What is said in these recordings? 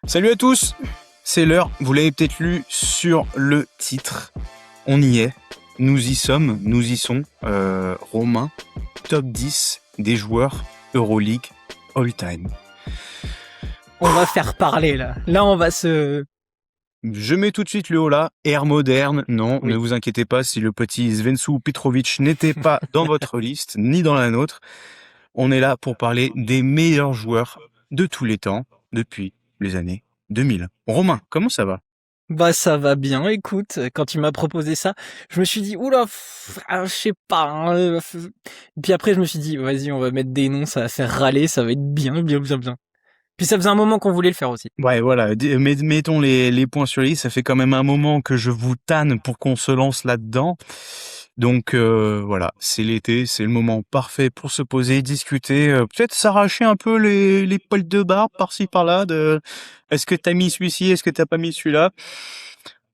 Salut à tous, c'est l'heure, vous l'avez peut-être lu sur le titre. On y est, nous y sommes, nous y sont. Romain, top 10 des joueurs Euroleague all-time. On va faire parler là. Là, on va se. Je mets tout de suite le haut là, ère moderne. Non, ne Oui. vous inquiétez pas si le petit Svensu Petrovic n'était pas dans votre liste, ni dans la nôtre. On est là pour parler des meilleurs joueurs de tous les temps, depuis les années 2000. Romain, comment ça va? Bah, ça va bien. Écoute, quand tu m'as proposé ça, je me suis dit, oula, je sais pas, hein, Puis après, je me suis dit, vas-y, on va mettre des noms, ça va faire râler, ça va être bien, bien, bien, bien. Puis ça faisait un moment qu'on voulait le faire aussi. Ouais, voilà, mettons les points sur les i, ça fait quand même un moment que je vous tanne pour qu'on se lance là-dedans. Donc voilà, c'est l'été, c'est le moment parfait pour se poser, discuter, peut-être s'arracher un peu les poils de barbe par-ci par-là de est-ce que t'as mis celui-ci, est-ce que t'as pas mis celui-là.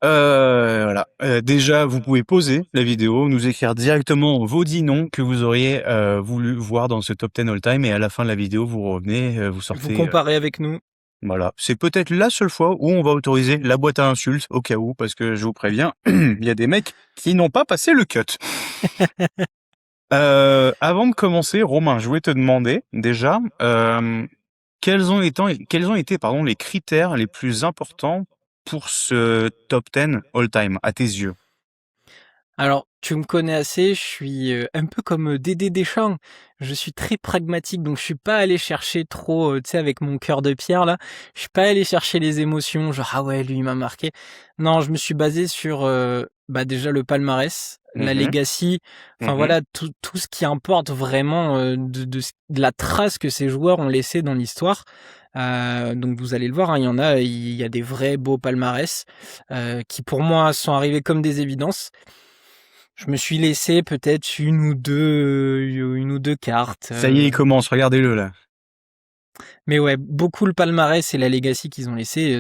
Voilà. Déjà, vous pouvez pauser la vidéo, nous écrire directement vos 10 noms que vous auriez voulu voir dans ce top 10 all-time et à la fin de la vidéo, vous revenez, vous Vous sortez. comparez avec nous. Voilà, c'est peut-être la seule fois où on va autoriser la boîte à insultes au cas où, parce que je vous préviens, il y a des mecs qui n'ont pas passé le cut. Avant de commencer, Romain, je voulais te demander déjà quels ont été les critères les plus importants pour ce top 10 all-time à tes yeux. Alors, tu me connais assez, je suis un peu comme Dédé Deschamps. Je suis très pragmatique, donc je suis pas allé chercher trop, tu sais, avec mon cœur de pierre là. Je suis pas allé chercher les émotions, genre ah ouais, lui il m'a marqué. Non, je me suis basé sur bah déjà le palmarès, la Mhm, legacy, enfin mhm. voilà tout ce qui importe vraiment de la trace que ces joueurs ont laissé dans l'histoire. Donc vous allez le voir, hein, il y a des vrais beaux palmarès qui pour moi sont arrivés comme des évidences. Je me suis laissé peut-être une ou deux cartes. Ça y est, il commence, regardez-le là. Mais ouais, beaucoup le palmarès et la legacy qu'ils ont laissé.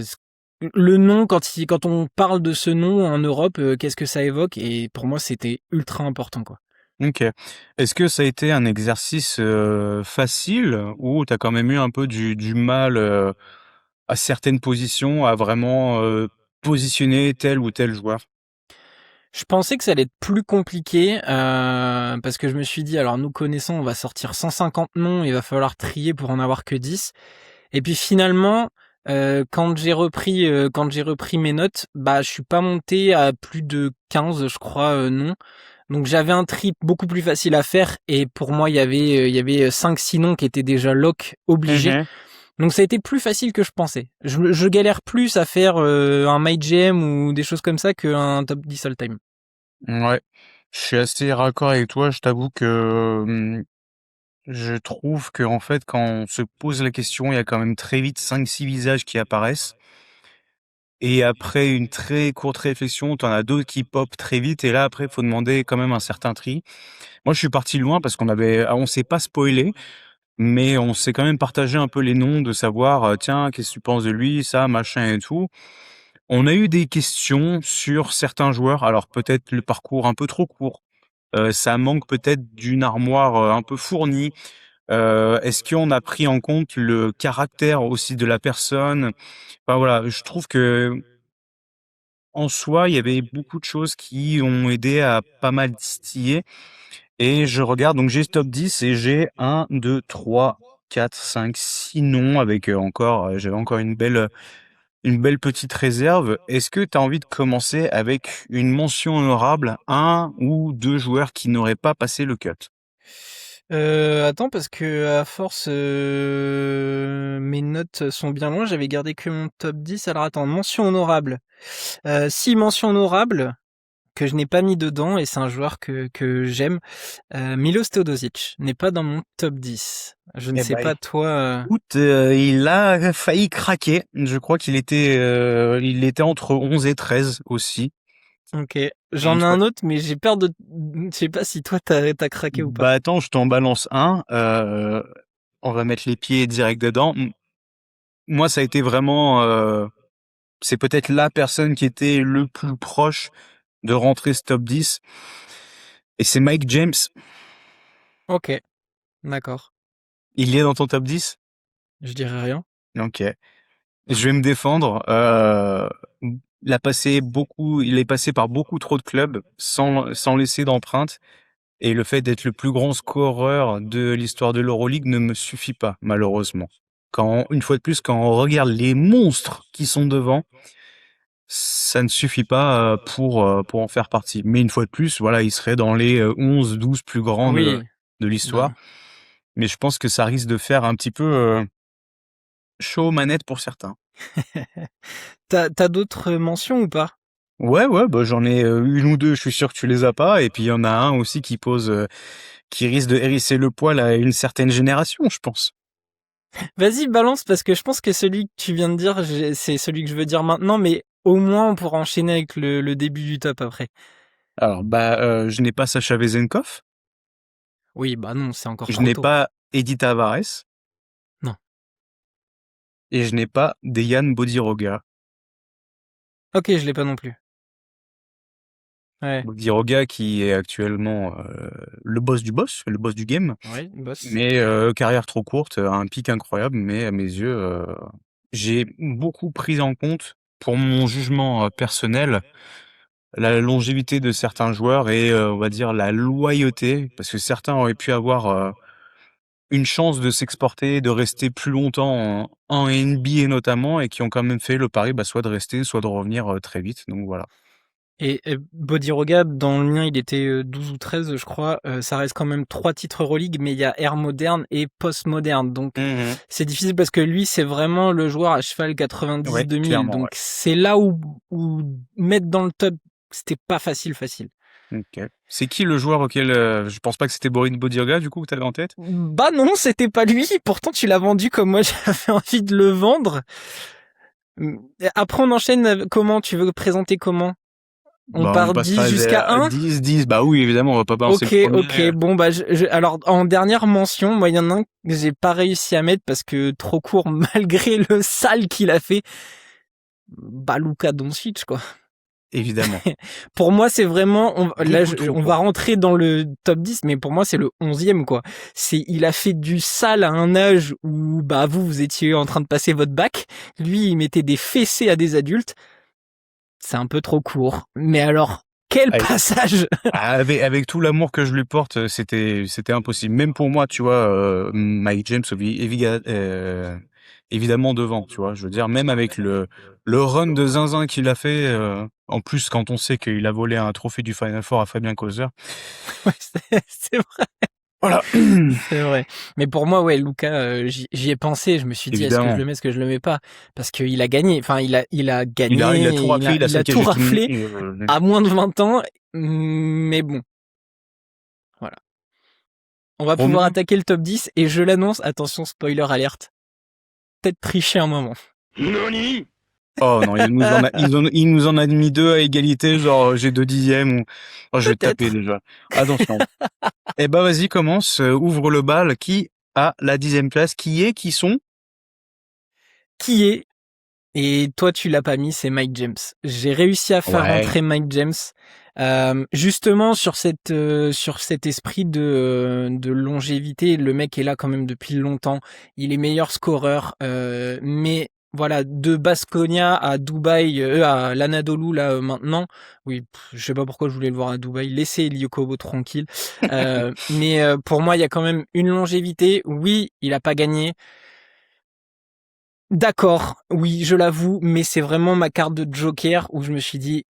Le nom, quand on parle de ce nom en Europe, qu'est-ce que ça évoque? Et pour moi, c'était ultra important, quoi. Ok. Est-ce que ça a été un exercice facile ou t'as quand même eu un peu du mal à certaines positions à vraiment positionner tel ou tel joueur? Je pensais que ça allait être plus compliqué parce que je me suis dit, alors nous connaissons, on va sortir 150 noms, il va falloir trier pour en avoir que 10. Et puis finalement, quand j'ai repris mes notes, bah je suis pas monté à plus de 15, je crois, noms. Donc j'avais un tri beaucoup plus facile à faire et pour moi il y avait 5-6 noms qui étaient déjà lock obligés. Mhm. Donc ça a été plus facile que je pensais. Je galère plus à faire un MyGM ou des choses comme ça qu'un top 10 all time. Ouais, je suis assez raccord avec toi. Je t'avoue que je trouve que en fait, quand on se pose la question, il y a quand même très vite 5-6 visages qui apparaissent. Et après une très courte réflexion, t'en as d'autres qui pop très vite. Et là, après, il faut demander quand même un certain tri. Moi, je suis parti loin parce on s'est pas spoilé, mais on s'est quand même partagé un peu les noms de savoir, tiens, qu'est-ce que tu penses de lui, ça, machin et tout. On a eu des questions sur certains joueurs. Alors peut-être le parcours un peu trop court. Ça manque peut-être d'une armoire, un peu fournie. Est-ce qu'on a pris en compte le caractère aussi de la personne? Enfin voilà, je trouve que en soi, il y avait beaucoup de choses qui ont aidé à pas mal distiller et je regarde donc j'ai ce top 10 et j'ai 1, 2, 3, 4, 5, 6 noms avec, j'avais encore une belle petite réserve. Est-ce que tu as envie de commencer avec une mention honorable, un ou 2 joueurs qui n'auraient pas passé le cut? Attends, parce que à force, mes notes sont bien loin. J'avais gardé que mon top 10. Alors attends, mention honorable. Si, mention honorable que je n'ai pas mis dedans, et c'est un joueur que j'aime. Milos Teodosic n'est pas dans mon top 10. Je ne Eh sais ben, pas toi. écoute, il a failli craquer. Je crois il était entre 11 et 13 aussi. Ok. Mmh, J'en ai je crois un autre, mais j'ai peur de. Je sais pas si toi t'as craqué ou pas. bah, attends, je t'en balance un, on va mettre les pieds direct dedans. Moi, ça a été vraiment, c'est peut-être la personne qui était le plus proche de rentrer ce top 10 et c'est Mike James. Ok, d'accord. Il est dans ton top 10? Je dirais rien. OK. Je vais me défendre. Il est passé par beaucoup trop de clubs sans laisser d'empreinte. Et le fait d'être le plus grand scoreur de l'histoire de l'Euroleague ne me suffit pas, malheureusement. Une fois de plus, quand on regarde les monstres qui sont devant, ça ne suffit pas pour en faire partie. Mais une fois de plus, voilà, il serait dans les 11, 12 plus grands Oui, de l'histoire. non. Mais je pense que ça risque de faire un petit peu chaud aux manettes pour certains. T'as d'autres mentions ou pas? Ouais, ouais, bah j'en ai une ou deux, je suis sûr que tu les as pas. Et puis il y en a un aussi qui risque de hérisser le poil à une certaine génération, je pense. Vas-y, balance, parce que je pense que celui que tu viens de dire, c'est celui que je veux dire maintenant, mais au moins on pourra enchaîner avec le début du top après. Alors, je n'ai pas Sacha Vezenkov, Oui, bah non, c'est encore je trop n'ai tôt. pas Eddie Tavares Non. et je n'ai pas Dejan Bodiroga. Ok, je l'ai pas non plus. Ouais. Bodiroga qui est actuellement le boss du boss, le boss du game, Ouais, boss. mais carrière trop courte, un pic incroyable, mais à mes yeux, j'ai beaucoup pris en compte pour mon jugement personnel la longévité de certains joueurs et on va dire la loyauté, parce que certains auraient pu avoir une chance de s'exporter, de rester plus longtemps en NBA notamment, et qui ont quand même fait le pari, soit de rester, soit de revenir très vite. Donc voilà. Et Bodiroga, dans le mien, il était 12 ou 13, je crois. Ça reste quand même 3 titres Euroleague, mais il y a ère moderne et post-moderne. Donc, Mhm. c'est difficile parce que lui, c'est vraiment le joueur à cheval Ouais, 90-2000. clairement, Donc, ouais. c'est là où mettre dans le top, c'était pas facile. Ok. C'est qui le joueur auquel je pense pas que c'était Boris Bodiroga du coup que t'avais en tête? Bah non, c'était pas lui. Pourtant, tu l'as vendu comme moi, j'avais envie de le vendre. Après, on enchaîne. Comment tu veux présenter comment? On On part 10 passera jusqu'à vers 1. 10, 10. Bah oui, évidemment, on va pas balancer le Ok. premier. Bon, bah, alors, en dernière mention, moi, il y en a un que j'ai pas réussi à mettre parce que trop court, malgré le sale qu'il a fait. Bah, Luka Doncic, quoi. Évidemment. Pour moi, c'est vraiment, là, Beaucoup trop on va court. rentrer dans le top 10, mais pour moi, c'est le 11e, quoi. Il a fait du sale à un âge où, bah, vous étiez en train de passer votre bac. Lui, il mettait des fessées à des adultes. C'est un peu trop court. Mais alors, quel Allez. passage! Avec tout l'amour que je lui porte, c'était impossible. Même pour moi, tu vois, Mike James, évidemment devant, tu vois. Je veux dire, même avec le run de zinzin qu'il a fait, en plus quand on sait qu'il a volé un trophée du Final Four à Fabien Causer. Ouais, c'est vrai. Voilà. C'est vrai. Mais pour moi, ouais, Luka, j'y ai pensé. Je me suis dit, est-ce que je Évidemment. le mets, est-ce que je le mets pas? Parce qu'il a gagné. Enfin, il a Il a gagné. tout raflé, il a Il a saccagé tout tout le monde. raflé à moins de 20 ans. Mais bon, voilà. On va pouvoir Romain? attaquer le top 10 et je l'annonce. Attention, spoiler alerte. Peut-être tricher un moment. Nani? Oh non, il nous en a mis deux à égalité, genre j'ai 2/10 ou... Oh, je vais te taper Peut-être. déjà. Attention. Eh ben vas-y, commence, ouvre le bal. Qui a la 10e place? Qui sont? Qui est? Et toi, tu l'as pas mis, c'est Mike James. J'ai réussi à faire Ouais. rentrer Mike James, justement sur cet esprit de longévité. Le mec est là quand même depuis longtemps. Il est meilleur scoreur, mais voilà, de Baskonia à Dubaï, à l'Anadolu là maintenant. Oui, je sais pas pourquoi je voulais le voir à Dubaï. Laissez Elie Okobo tranquille. Mais pour moi, il y a quand même une longévité. Oui, il a pas gagné. D'accord, oui, je l'avoue, mais c'est vraiment ma carte de joker où je me suis dit,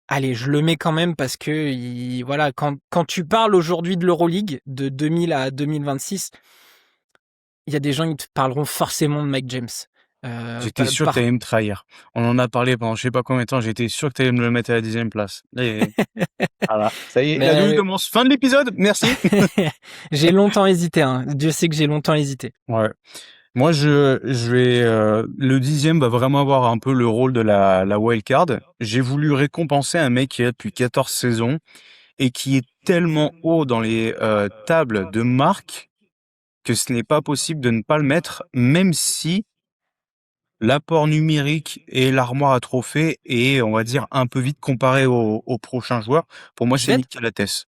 allez, je le mets quand même parce que, voilà, quand tu parles aujourd'hui de l'Euroleague, de 2000 à 2026, il y a des gens qui te parleront forcément de Mike James. J'étais sûr que t'allais me trahir. On en a parlé pendant je sais pas combien de temps, j'étais sûr que t'allais me le mettre à la 10e place. Et voilà, ça y est, la douille Mais commence. Fin de l'épisode, merci. j'ai longtemps hésité, hein. Dieu sait que j'ai longtemps hésité. Ouais. Moi, je vais. Le 10e va vraiment avoir un peu le rôle de la wild card. J'ai voulu récompenser un mec qui est là depuis 14 saisons et qui est tellement haut dans les tables de marque que ce n'est pas possible de ne pas le mettre, même si l'apport numérique et l'armoire à trophées est, on va dire, un peu vite comparé aux prochains joueurs. Pour moi, c'est Jet? Nick Calates.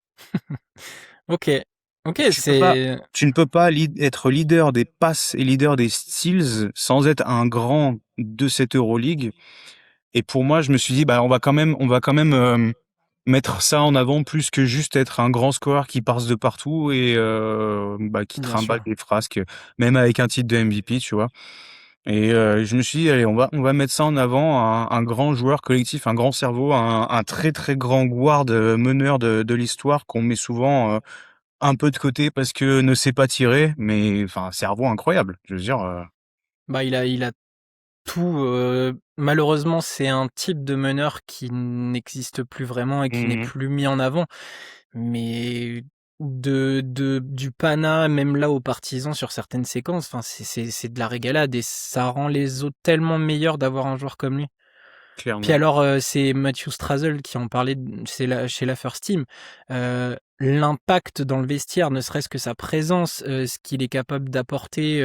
Ok. Ok, Tu peux pas, c'est... tu ne peux pas être leader des passes et leader des steals sans être un grand de cette Euroleague. Et pour moi, je me suis dit, bah, on va quand même mettre ça en avant plus que juste être un grand scoreur qui passe de partout et bah, qui Bien trimballe sûr. des frasques, même avec un titre de MVP, tu vois. Et je me suis dit, allez, on va mettre ça en avant, un grand joueur collectif, un grand cerveau, un très très grand guard meneur de l'histoire qu'on met souvent un peu de côté parce que ne sait pas tirer, mais enfin, cerveau incroyable. Je veux dire, Bah, il a tout. Malheureusement, c'est un type de meneur qui n'existe plus vraiment et qui n'est mmh, plus mis en avant. Mais du Pana, même là aux partisans sur certaines séquences, enfin, c'est de la régalade et ça rend les autres tellement meilleurs d'avoir un joueur comme lui. Puis clairement. alors, c'est Matthew Strazel qui en parlait, chez la First Team. L'impact dans le vestiaire, ne serait-ce que sa présence, ce qu'il est capable d'apporter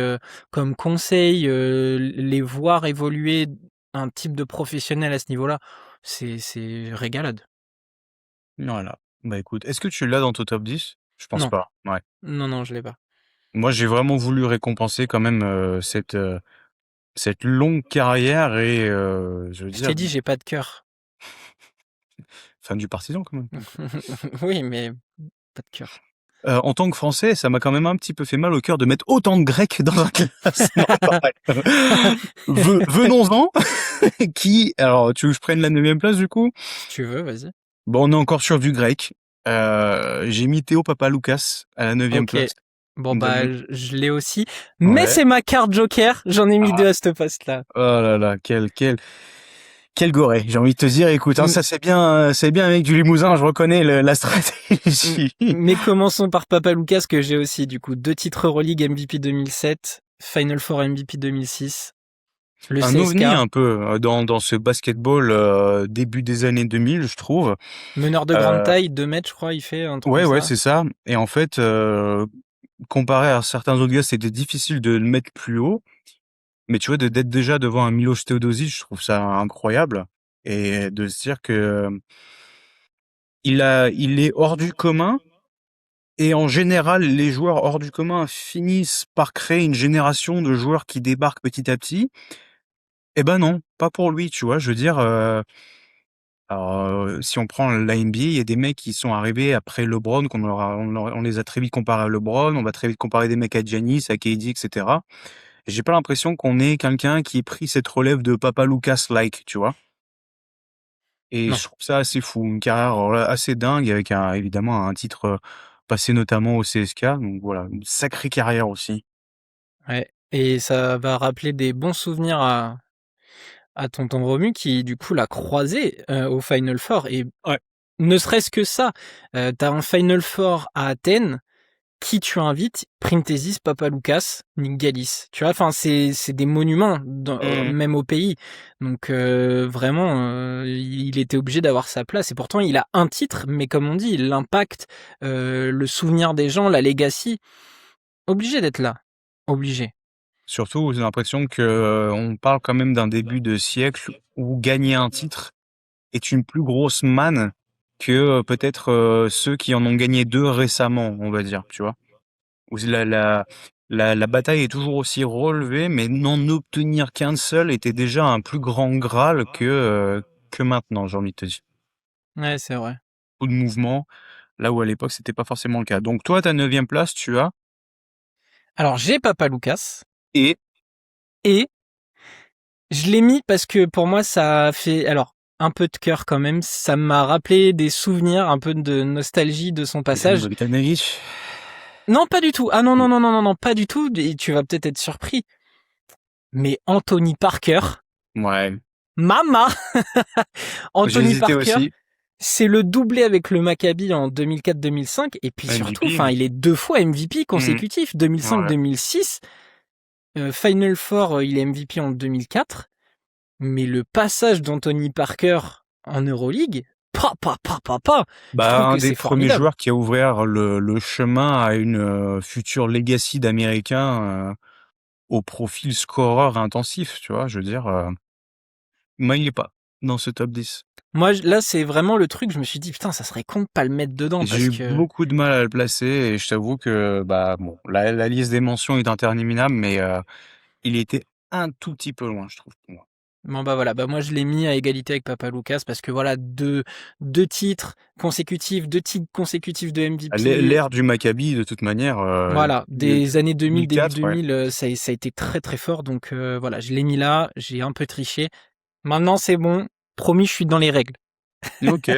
comme conseil, les voir évoluer un type de professionnel à ce niveau-là, c'est régalade. Voilà. Bah écoute, est-ce que tu l'as dans ton top 10? Je pense Non, pas. Ouais. non, non, je l'ai pas. Moi, j'ai vraiment voulu récompenser quand même cette longue carrière et je veux Je dire, t'ai dit, j'ai pas de cœur. fan du Partizan quand même. Donc. Oui, mais pas de cœur. En tant que Français, ça m'a quand même un petit peu fait mal au cœur de mettre autant de Grecs dans un classement pareil. Venons-en. Qui alors tu veux que je prenne la 9e place du coup? Si tu veux, vas-y. Bon, on est encore sur du grec. J'ai mis Théo Papaloukas à la 9e OK. place. Bon, bah, Donne-moi je l'ai aussi, mais ouais. c'est ma carte joker, j'en ai mis Ah, 2 à ce poste-là. oh là là, quel goré, j'ai envie de te dire, écoute, hein, M ça c'est bien avec du Limousin, je reconnais la m stratégie. mais commençons par Papaloukas que j'ai aussi du coup 2 titres Euroleague, MVP 2007, Final Four MVP 2006, le Un CSK, ovni un peu dans ce basketball début des années 2000, je trouve. meneur de grande Euh, taille, 2 mètres je crois il fait, un truc ouais, comme ouais, ça. c'est ça. Et en fait, comparé à certains autres gars, c'était difficile de le mettre plus haut. Mais tu vois, d'être déjà devant un Miloš Teodosic, je trouve ça incroyable. Et de se dire que il est hors du commun. Et en général, les joueurs hors du commun finissent par créer une génération de joueurs qui débarquent petit à petit. Eh ben non, pas pour lui, tu vois. Je veux dire, alors, si on prend la NBA, il y a des mecs qui sont arrivés après LeBron, on les a très vite comparés à LeBron, on va très vite comparer des mecs à Giannis, à KD, et cetera. Et j'ai pas l'impression qu'on ait quelqu'un qui ait pris cette relève de Papa Lucas-like, tu vois. Et Non, je trouve ça assez fou, une carrière assez dingue avec évidemment un titre passé notamment au CSK. Donc voilà, une sacrée carrière aussi. ouais, et ça va rappeler des bons souvenirs à tonton Romu qui du coup l'a croisé, au Final Four et Ouais. ne serait-ce que ça, tu un Final Four à Athènes. Qui tu invites? Printezis, Papaloukas, Nick Galis. Tu vois, enfin, c'est des monuments, Mmh. même au pays. Donc, vraiment, il était obligé d'avoir sa place. Et pourtant, il a un titre, mais comme on dit, l'impact, le souvenir des gens, la legacy, obligé d'être là. Obligé. Surtout, j'ai l'impression que on parle quand même d'un début de siècle où gagner un titre est une plus grosse manne que peut-être ceux qui en ont gagné 2 récemment, on va dire, tu vois? Où la bataille est toujours aussi relevée, mais n'en obtenir qu'un seul était déjà un plus grand graal que maintenant, j'ai envie de te dire. Ouais, c'est vrai. Beaucoup de mouvements, là où à l'époque c'était pas forcément le cas. Donc toi, ta 9e place, tu as Alors, j'ai Papaloukas et et je l'ai mis parce que pour moi, ça fait, alors, un peu de cœur quand même. Ça m'a rappelé des souvenirs, un peu de nostalgie de son Bojan passage. Bogdanovic. Non, pas du tout. Ah non, non, Mmh. non, non, non, non, pas du tout. Et tu vas peut-être être surpris. Mais Anthony Parker, Ouais, mama! j'ai Anthony hésité Parker, aussi. c'est le doublé avec le Maccabi en 2004-2005. Et puis surtout, MVP. enfin, il est 2 fois MVP Mmh. consécutif. Ouais. 2005-2006. Final Four, il est MVP en 2004. Mais le passage d'Anthony Parker en Euroleague, je Bah, trouve un que des c'est premiers formidable. joueurs qui a ouvert le chemin à une future legacy d'Américains au profil scoreur intensif, tu vois. Je veux dire, moi, il est pas dans ce top 10. Moi, là, c'est vraiment le truc, je me suis dit, putain, ça serait con de pas le mettre dedans J'ai parce eu que beaucoup de mal à le placer et je t'avoue que bah bon, la liste des mentions est interminable, mais il était un tout petit peu loin, je trouve, pour moi. Bon bah voilà, bah moi je l'ai mis à égalité avec Papa Lucas parce que voilà, deux titres consécutifs, 2 titres consécutifs de MVP. L'ère du Maccabi, de toute manière, Voilà, des années 2000, début 2004, ouais. 2000, ça a été très très fort. Donc voilà, je l'ai mis là, j'ai un peu triché. Maintenant c'est bon, promis, je suis dans les règles. OK.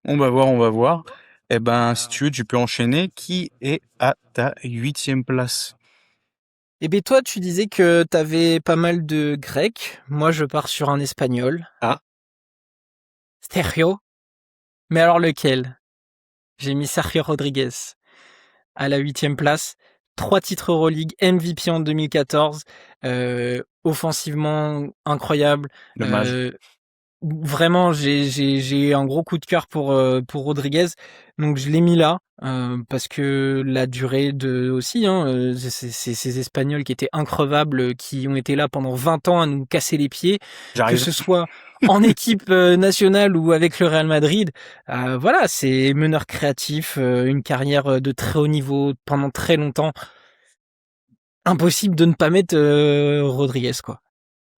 On va voir, on va voir. Eh ben, si tu veux, tu peux enchaîner. Qui est à ta 8e place? Et ben toi, tu disais que t'avais pas mal de grec. Moi, je pars sur un espagnol. Ah, Sergio. Mais alors lequel? J'ai mis Sergio Rodriguez à la 8e place. 3 titres Euroleague, MVP en 2014. Offensivement incroyable. dommage. Euh, Vraiment, j'ai un gros coup de cœur pour Rodriguez, donc je l'ai mis là parce que la durée de aussi, hein, c'est ces Espagnols qui étaient increvables, qui ont été là pendant 20 ans à nous casser les pieds, que J'arrive. ce soit en équipe nationale ou avec le Real Madrid. Voilà, c'est meneur créatif, une carrière de très haut niveau pendant très longtemps. Impossible de ne pas mettre Rodriguez, quoi.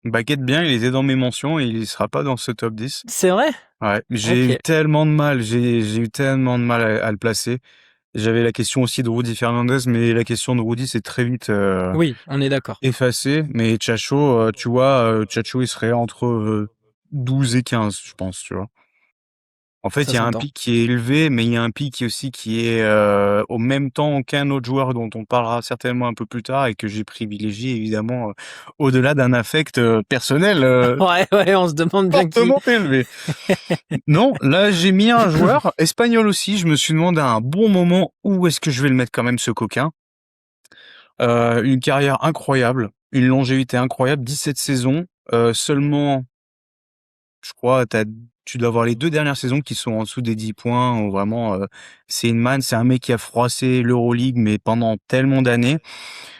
Baguette bien, il était dans mes mentions et il sera pas dans ce top 10. C'est vrai? Ouais, j'ai Ok. eu tellement de mal, j'ai eu tellement de mal à le placer. J'avais la question aussi de Rudy Fernandez, mais la question de Rudy s'est très vite Oui, on est d'accord. effacée. Mais Chacho, tu vois, Chacho, il serait entre 12 et 15, je pense, tu vois. En fait, Ça il y a un s'entend. pic qui est élevé, mais il y a un pic aussi qui est au même temps qu'un autre joueur dont on parlera certainement un peu plus tard et que j'ai privilégié évidemment au-delà d'un affect personnel Ouais, ouais, on se demande bien qui. fortement élevé. Non, là j'ai mis un joueur espagnol aussi. Je me suis demandé à un bon moment où est-ce que je vais le mettre quand même ce coquin. Une carrière incroyable, une longévité incroyable, 17 saisons, seulement je crois, tu dois avoir les 2 dernières saisons qui sont en dessous des 10 points où vraiment, c'est une manne. C'est un mec qui a froissé l'Euroleague, mais pendant tellement d'années.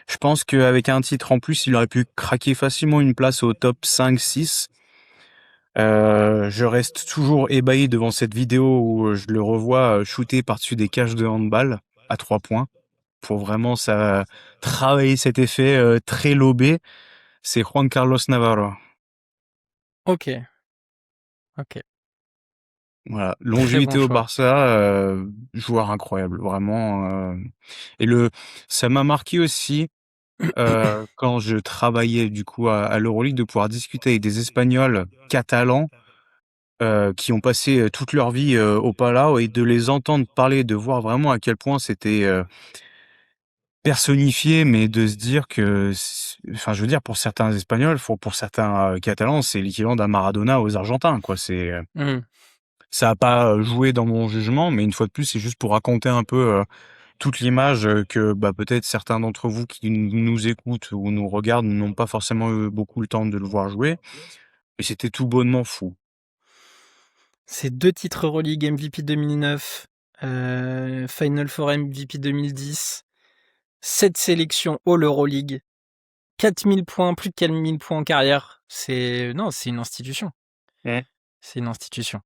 Je pense qu'avec un titre en plus, il aurait pu craquer facilement une place au top 5-6. Je reste toujours ébahi devant cette vidéo où je le revois, shooter par-dessus des cages de handball à 3 points pour vraiment ça travailler cet effet, très lobé. C'est Juan Carlos Navarro. Ok, ok. Voilà, Très bon longévité au choix. Barça, joueur incroyable, vraiment. Et ça m'a marqué aussi quand je travaillais du coup à l'Euroleague de pouvoir discuter avec des Espagnols catalans qui ont passé toute leur vie au Palau et de les entendre parler, de voir vraiment à quel point c'était personnifié, mais de se dire que, enfin, je veux dire, pour certains Espagnols, pour certains Catalans, c'est l'équivalent d'un Maradona aux Argentins, quoi. Hmm. Ça a pas joué dans mon jugement, mais une fois de plus, c'est juste pour raconter un peu toute l'image que bah, peut-être certains d'entre vous qui nous écoutent ou nous regardent n'ont pas forcément eu beaucoup le temps de le voir jouer. Et c'était tout bonnement fou. C'est 2 titres Euroleague MVP 2009, Final Four MVP 2010, 7 sélections All Euroleague, 4000 points, plus de 4000 points en carrière. Non, c'est une institution. Mm. C'est une institution.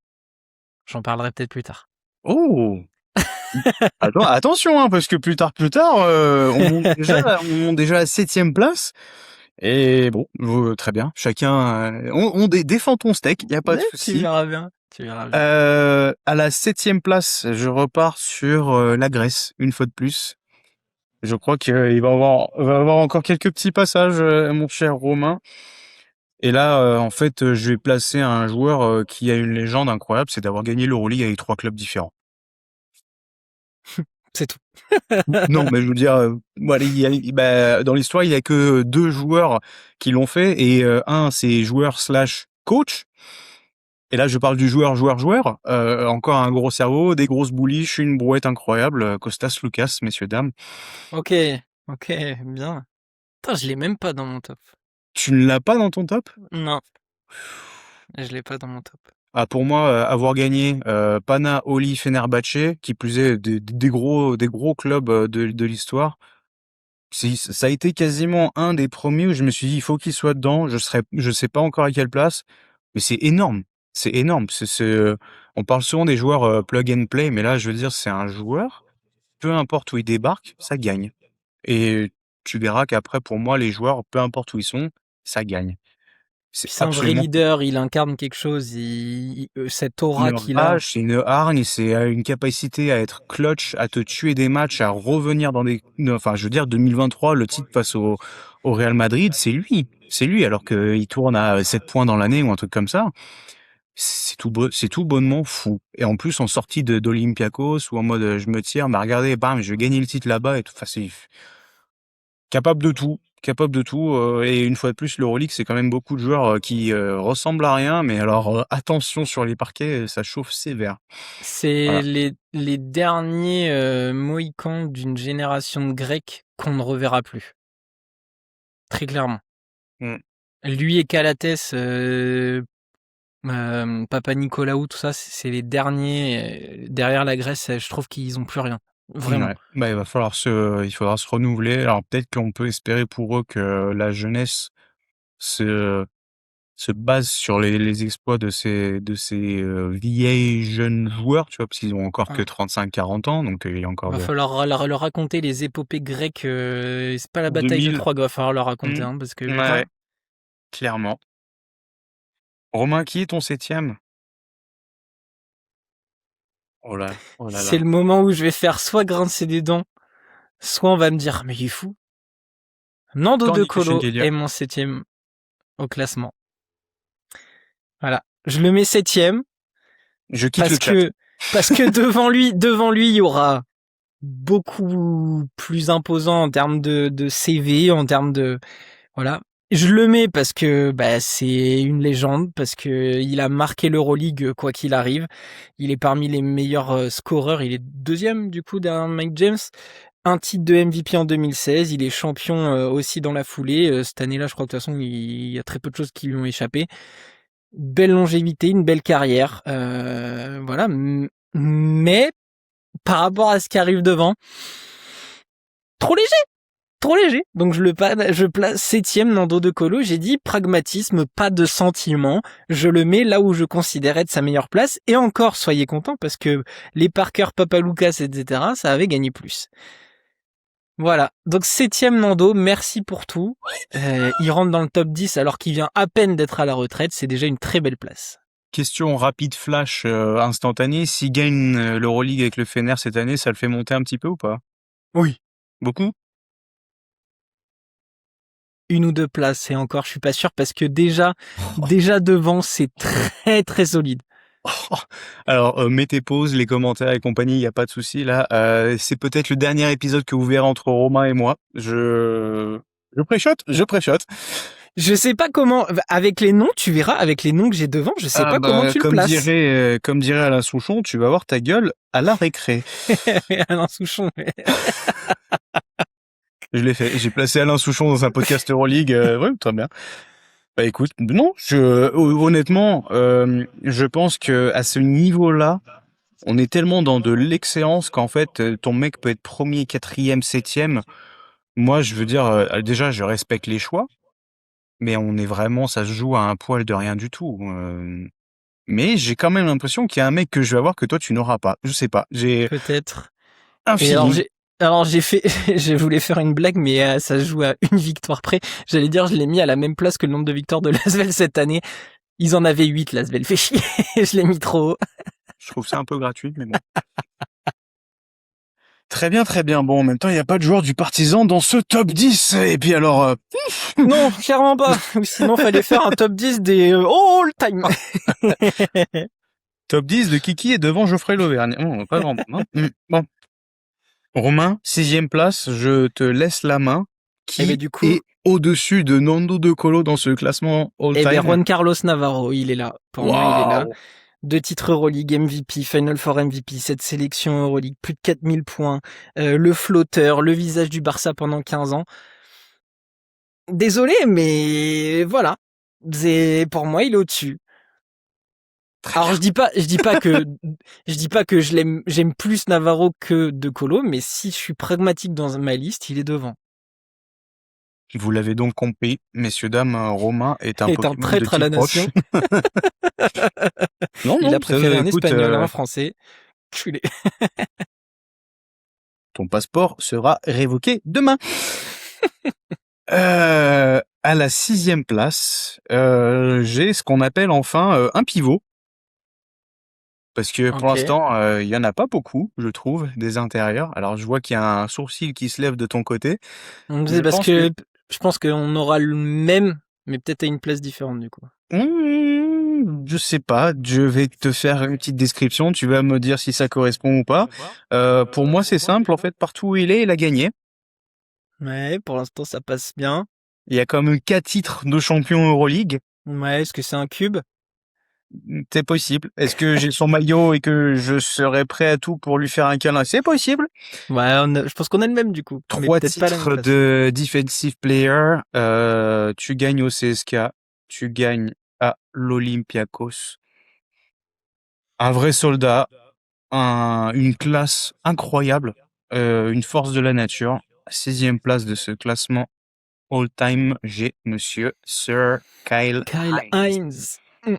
J'en parlerai peut-être plus tard. Oh! Attention, hein, parce que plus tard, on monte déjà à la 7e place. Et bon, très bien. Chacun, défend ton steak, il y a pas de Tu souci. verras bien. Tu verras bien. À la 7e place, je repars sur la Grèce, une fois de plus. Je crois qu'il va avoir encore quelques petits passages, mon cher Romain. Et là, en fait, je vais placer un joueur qui a une légende incroyable, c'est d'avoir gagné l'Euroleague avec 3 clubs différents. C'est tout. Non, mais je veux dire, voilà, bah, dans l'histoire, il y a que 2 joueurs qui l'ont fait et un, c'est joueur/coach. Et là, je parle du joueur. Encore un gros cerveau, des grosses bouliches, une brouette incroyable. Kostas Loukas, messieurs, dames. Ok, ok, bien. Putain, je l'ai même pas dans mon top. Tu ne l'as pas dans ton top? Non, je l'ai pas dans mon top. Ah, pour moi, avoir gagné Pana, Oli, Fenerbahçe, qui plus est des gros clubs de l'histoire, ça a été quasiment un des premiers où je me suis dit, il faut qu'il soit dedans. Je sais pas encore à quelle place, mais c'est énorme. C'est énorme. On parle souvent des joueurs plug and play, mais là, je veux dire, c'est un joueur, peu importe où il débarque, ça gagne. Et tu verras qu'après, pour moi, les joueurs, peu importe où ils sont, ça gagne. C'est Puis c'est un vrai absolument leader, il incarne quelque chose, cette aura une qu'il a. rage, c'est une hargne, c'est une capacité à être clutch, à te tuer des matchs, à revenir dans des. Enfin, je veux dire, 2023, le titre face au Real Madrid, c'est lui. C'est lui, alors qu'il tourne à 7 points dans l'année ou un truc comme ça. C'est tout bonnement fou. Et en plus, en sortie d'Olympiakos ou en mode je me tire, mais regardez, bam, je vais gagner le titre là-bas et tout. Enfin, c'est capable de tout. Capable de tout. Et une fois de plus, l'Euroleague, c'est quand même beaucoup de joueurs qui ressemblent à rien. Mais alors, attention sur les parquets, ça chauffe sévère. C'est Voilà. les derniers Mohicans d'une génération de Grecs qu'on ne reverra plus. Très clairement. Mm. Lui et Calates, Papanicolaou, tout ça, c'est les derniers. Derrière la Grèce, je trouve qu'ils ont plus rien. Vraiment. Ouais. Bah, il faudra se renouveler. Alors peut-être qu'on peut espérer pour eux que la jeunesse se se base sur les exploits de ces vieilles jeunes joueurs, tu vois? Parce qu'ils ont encore que Ah. 35-40 ans, donc il y a encore Va de falloir leur raconter les épopées grecques. C'est pas la bataille de 2000. Troie qu'il va falloir leur raconter, Mmh. hein, parce que Ouais, putain, clairement. Romain, qui est ton septième? Oh là, oh là c'est là. le moment où je vais faire soit grincer des dents, soit on va me dire mais il est fou. Nando De Candy Colo Shengelia. est mon septième au classement. Voilà, je le mets septième Je quitte le parce chat. que parce que devant lui, il y aura beaucoup plus imposant en termes de CV, en termes de voilà. Je le mets parce que bah, c'est une légende, parce que il a marqué l'Euroleague quoi qu'il arrive. Il est parmi les meilleurs scoreurs. Il est deuxième du coup derrière Mike James. Un titre de MVP en 2016. Il est champion aussi dans la foulée. Cette année-là, je crois que de toute façon, il y a très peu de choses qui lui ont échappé. Belle longévité, une belle carrière. Voilà. Mais par rapport à ce qui arrive devant, trop léger. Trop léger. Donc je place septième Nando De Colo. J'ai dit pragmatisme, pas de sentiment. Je le mets là où je considérais de sa meilleure place. Et encore, soyez contents parce que les Parker, Papaloukas, etc., ça avait gagné plus. Voilà. Donc septième Nando, merci pour tout. Il rentre dans le top 10 alors qu'il vient à peine d'être à la retraite. C'est déjà une très belle place. Question rapide flash instantanée. S'il gagne l'Euroleague avec le Fener cette année, ça le fait monter un petit peu ou pas? Oui. Beaucoup? Une ou deux places et encore, je suis pas sûr parce que déjà devant, c'est très très solide. Alors, mets tes pauses, les commentaires et compagnie, il y a pas de souci là. C'est peut-être le dernier épisode que vous verrez entre Romain et moi. Je préchote, je préchote. Je sais pas comment, avec les noms, tu verras, avec les noms que j'ai devant, je sais Ah pas comment bah, tu le places. comme dirait Alain Souchon, tu vas voir ta gueule à la récré. Alain Souchon. Je l'ai fait. J'ai placé Alain Souchon dans un podcast Euroleague. Ouais, très bien. Bah écoute, non, honnêtement, je pense que à ce niveau-là, on est tellement dans de l'excellence qu'en fait, ton mec peut être premier, quatrième, septième. Moi, je veux dire, déjà, je respecte les choix, mais on est vraiment, ça se joue à un poil de rien du tout. Mais j'ai quand même l'impression qu'il y a un mec que je vais avoir que toi tu n'auras pas. Je sais pas. J'ai Peut-être. un Et alors feeling. j'ai fait, je voulais faire une blague, mais ça se joue à une victoire près. J'allais dire, je l'ai mis à la même place que le nombre de victoires de Lasvel cette année. Ils en avaient 8, Lasvel fait chier. Je l'ai mis trop haut. Je trouve ça un peu gratuit, mais bon. Très bien, très bien. Bon, en même temps, il n'y a pas de joueur du Partizan dans ce top 10. Et puis alors, Non, clairement pas. Ou sinon, fallait faire un top 10 des all time. top 10 de Kiki est devant Geoffrey Lauvergne. Bon, pas grand monde. Hein. Bon. Romain, 6e place, je te laisse la main. Et ben Qui du coup, est au-dessus de Nando De Colo dans ce classement all-time? Juan Carlos Navarro, il est là. Pour moi, il est là. Waouh! 2 titres Euroleague, MVP, Final Four MVP, cette sélection Euroleague, plus de 4000 points, le flotteur, le visage du Barça pendant 15 ans. Désolé, mais voilà. Pour moi, il est au-dessus. Très Alors bien. je dis pas que j'aime plus Navarro que De Colo, mais si je suis pragmatique dans ma liste, il est devant. Vous l'avez donc compris, messieurs, dames, Romain est un Il est un Pokémon de traître à la type roche. nation. Non, Il non, a ça, préféré un écoute, espagnol à un français. Culé. ton passeport sera révoqué demain. À la 6e place, j'ai ce qu'on appelle enfin un pivot. Parce que pour Ok. l'instant, il y en a pas beaucoup, je trouve, des intérieurs. Alors je vois qu'il y a un sourcil qui se lève de ton côté. C'est Je parce pense que que je pense qu'on aura le même, mais peut-être à une place différente du coup. Je sais pas, je vais te faire une petite description, tu vas me dire si ça correspond ou pas. Pour moi, c'est simple, en fait, partout où il a gagné. Ouais, pour l'instant ça passe bien. Il y a quand même 4 titres de champion Euroleague. Ouais, est-ce que c'est un cube? C'est possible. Est-ce que j'ai son maillot et que je serais prêt à tout pour lui faire un câlin? C'est possible. Ouais, je pense qu'on a le même du coup, mais 3 peut-être pas à la même titres place. de defensive player. Tu gagnes au CSK, tu gagnes à l'Olympiakos. Un vrai soldat, une classe incroyable, une force de la nature. 6e place de ce classement all-time, j'ai monsieur Sir Kyle Kyle Hines. Hines. Mm.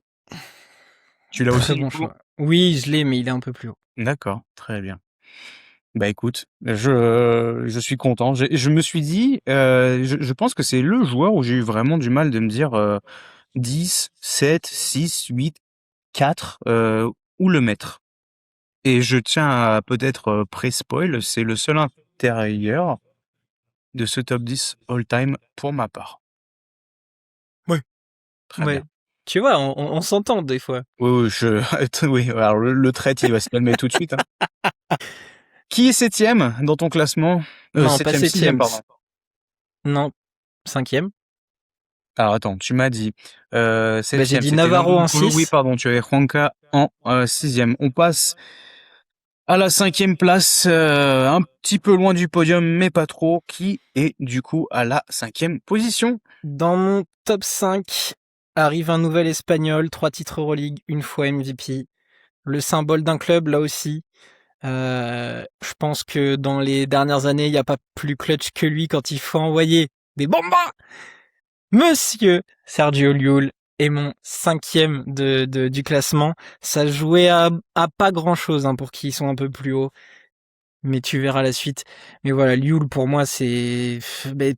Tu l'as Très aussi du bon coup? choix. Oui, je l'ai, mais il est un peu plus haut. D'accord, très bien. Bah écoute, je suis content. Je me suis dit, je pense que c'est le joueur où j'ai eu vraiment du mal de me dire 10, 7, 6, 8, 4, où le mettre. Et je tiens à peut-être pré-spoil, c'est le seul intérieur de ce top 10 all-time pour ma part. Ouais. Très Ouais. bien. Tu vois, on s'entend des fois. Oui, oui, oui, alors le trait, il va se calmer tout de suite, hein. Qui est 7e dans ton classement? Non, pas 7e, 6e, septième. pardon. Non, cinquième. Alors attends, tu m'as dit Bah, j'ai 7e, dit c'était Navarro en Ndombolo. Oui, 6. pardon, tu avais Juanca en 6e. On passe à la 5e place, un petit peu loin du podium, mais pas trop. Qui est du coup à la 5e position? Dans mon top 5 arrive un nouvel Espagnol, 3 titres Euroleague, une fois MVP. Le symbole d'un club, là aussi. Je pense que dans les dernières années, il n'y a pas plus clutch que lui quand il faut envoyer des bombas. Monsieur Sergio Llull est mon 5e du classement. Ça jouait à pas grand chose pour qui sont un peu plus hauts. Mais tu verras la suite. Mais voilà, Llull pour moi c'est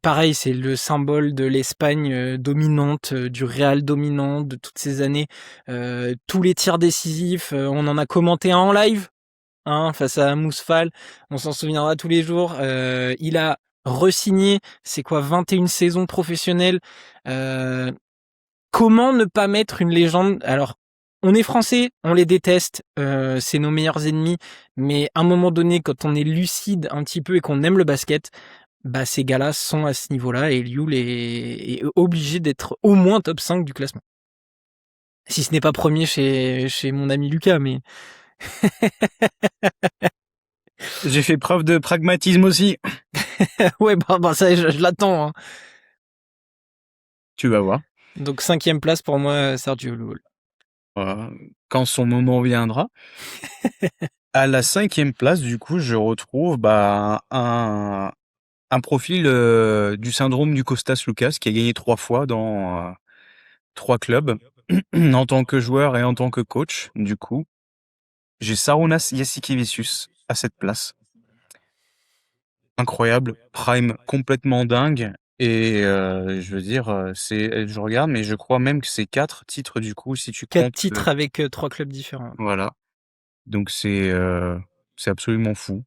pareil, c'est le symbole de l'Espagne dominante, du Real dominant de toutes ces années. Tous les tirs décisifs, on en a commenté un en live, face à Mousfal, on s'en souviendra tous les jours. Il a re-signé, c'est quoi, 21 saisons professionnelles. Euh, Comment ne pas mettre une légende? Alors, on est français, on les déteste, c'est nos meilleurs ennemis, mais à un moment donné, quand on est lucide un petit peu et qu'on aime le basket, bah ces gars-là sont à ce niveau-là et Llull est obligé d'être au moins top 5 du classement. Si ce n'est pas premier chez mon ami Lucas, mais J'ai fait preuve de pragmatisme aussi. ouais, bah ça, je l'attends. Tu vas voir. Donc 5e place pour moi, Sergio Llull. Euh, Quand son moment viendra. À la 5e place, du coup, je retrouve un profil du syndrome du Costas Lucas qui a gagné 3 fois dans 3 clubs en tant que joueur et en tant que coach. Du coup, j'ai Sarunas Jasikevičius à cette place. Incroyable, prime complètement dingue. Et je veux dire, je regarde, mais je crois même que c'est 4 titres du coup, si tu 4 comptes. titres avec 3 clubs différents. Voilà. Donc c'est absolument fou.